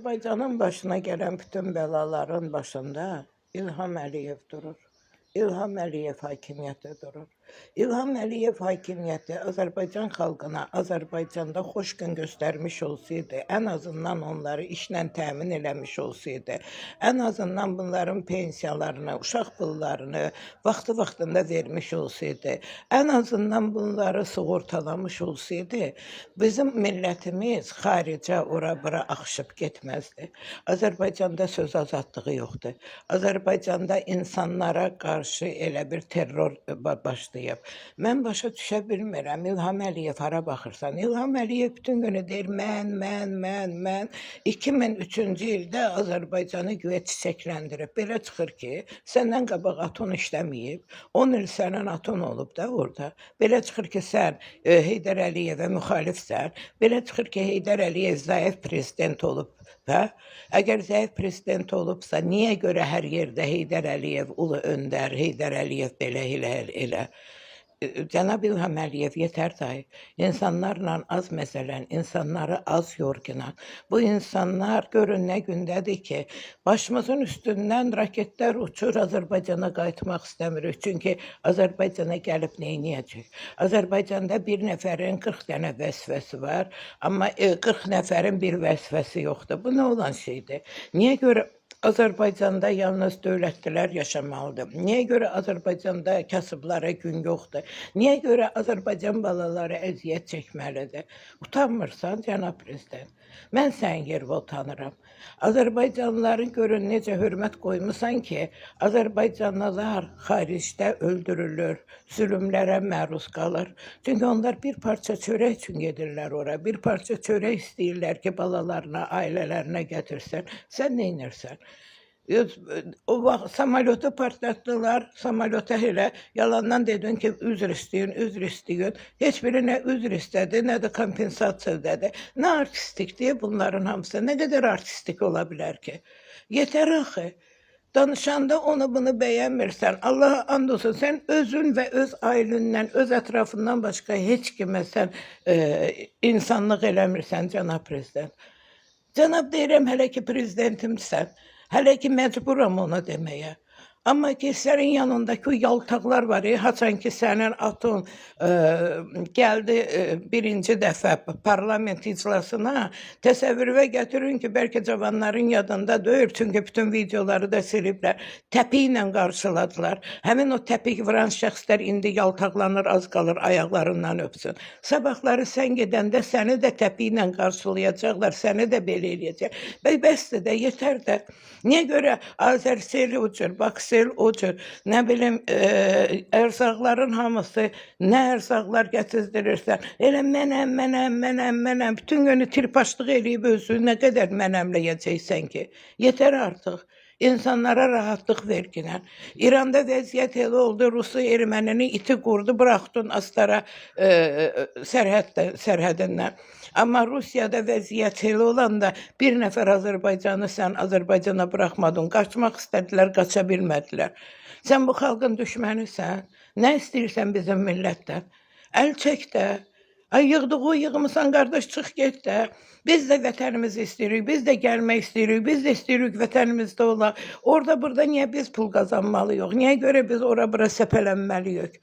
Azərbaycanın başına gələn bütün bəlaların başında İlham Əliyev durur. İlham Əliyev hakimiyyəti durur. İlham Əliyev hakimiyyəti Azərbaycan xalqına Azərbaycanda xoş gün göstərmiş olsaydı, ən azından onları işlə təmin eləmiş olsaydı, ən azından bunların pensiyalarını, uşaq pullarını vaxtında vermiş olsaydı, ən azından bunları sığortalamış olsaydı, bizim millətimiz xaricə ora-bura axışıb getməzdi. Azərbaycanda söz azadlığı yoxdur. Azərbaycanda insanlara qarşı elə bir terror başlayıb. Mən başa düşə bilmirəm, İlham Əliyev hara baxırsan? İlham Əliyev bütün günü deyir, mən. 2003-cü ildə Azərbaycanı güya çiçəkləndirib. Belə çıxır ki, səndən qabaq aton işləməyib, 10 il sənin aton olub da orada. Belə çıxır ki, sən Heydər Əliyevə müxalifsən. Belə çıxır ki, Heydər Əliyev zəif prezident olub. Və əgər zəif prezident olubsa, niyə görə hər yerdə Heydər Əliyev, ulu öndər, Heydər Əliyev belə elə? Cənab İlham Əliyev, yetər dayı. İnsanlarla az məsələn, insanları az yorğunan. Bu insanlar görün nə gündədir ki, başımızın üstündən raketlər uçur, Azərbaycana qayıtmaq istəmirik. Çünki Azərbaycana gəlib neyniyəcək? Azərbaycanda bir nəfərin 40 dənə vəzifəsi var, amma 40 nəfərin bir vəzifəsi yoxdur. Bu nə olan şeydir? Niyə görə Azərbaycanda yalnız dövlətçilər yaşamalıdır? Niyə görə Azərbaycanda kasıblara gün yoxdur? Niyə görə Azərbaycan balaları əziyyət çəkməlidir? Utanmırsan, cənab prezident? Mən sənin yerində utanıram. Azərbaycanlıların görün necə hörmət qoymusan ki, Azərbaycanlılar xaricdə öldürülür, zülümlərə məruz qalır. Çünki onlar bir parça çörək üçün gedirlər ora, bir parça çörək istəyirlər ki, balalarına, ailələrinə gətirsin. Sən neynirsən? O vaxt samolotu partlatdılar, samolota elə yalandan dedin ki, üzr istəyin. Heç biri nə üzr istədi, nə də kompensasiya ödədi. Nə artistikdir bunların hamısı, nə qədər artistik ola bilər ki? Yetər axı. Danışanda onu bunu bəyənmirsən. Allaha and olsun, sən özün və öz ailəndən, öz ətrafından başqa heç kimə sən insanlıq eləmirsən, cənab prezident. Cənab deyirəm, hələ ki prezidentimsən. Hələ ki məcburam ona deməyə. Amma ki, sənin yanındakı yaltaqlar var, haçan ki, sənin atın gəldi birinci dəfə parlament iclasına, təsəvvürə gətirin ki, bəlkə cavanların yadında deyil, çünki bütün videoları da siliblər, təpi ilə qarşıladılar. Həmin o təpik vuran şəxslər indi yaltaqlanır, az qalır, ayaqlarından öpsün. Sabahları sən gedəndə səni də təpi ilə qarşılayacaqlar, səni də belə eləyəcək. Bəsdir də, yetər də. Niyə görə Azərsel uçur, Baksel uçur, nə bilim, ərzaqların hamısı, nə ərzaqlar gətizdirirsən, elə mənəm, bütün günü tirpaşlıq eləyib özünü nə qədər mənəmləyəcəksən ki, yetər artıq. İnsanlara rahatlıq verginən. İranda vəziyyət elə oldu, Rusu ermənini iti qurdu, bıraxdın Astara sərhədindən. Amma Rusiyada vəziyyət elə olanda bir nəfər Azərbaycanı sən Azərbaycana buraxmadın, qaçmaq istədilər, qaça bilmədilər. Sən bu xalqın düşmənisən, nə istəyirsən bizim millətdən? Əl çək də. Ay yığdığı yığmısan, qardaş, çıx get də. Biz də vətənimizi istəyirik, biz də gəlmək istəyirik, biz də istəyirik vətənimizdə olaq. Orada burada niyə biz pul qazanmalıyıq? Niyə görə biz ora-bura səpələnməliyik?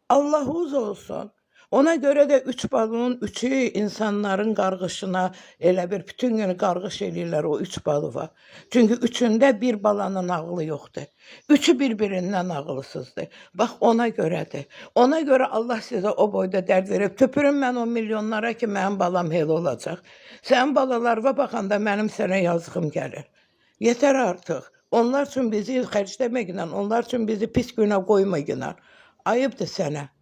Allah'uz olsun. Ona görə də 3 balının 3'ü insanların qarğışına elə bir bütün günü qarğış eləyirlər o 3 balığa. Çünki 3'ündə bir balanın ağlı yoxdur. 3'ü bir-birindən ağılsızdır. Bax ona görədir. Ona görə Allah sizə o boyda dərd verib. Tüpürüm mən o milyonlara ki, mənim balam hel olacaq. Sənin balalarına baxanda mənim sənə yazığım gəlir. Yetər artıq. Onlar üçün bizi xərcləməklə, onlar üçün bizi pis günə qoymaqla. Ayıbdır sənə.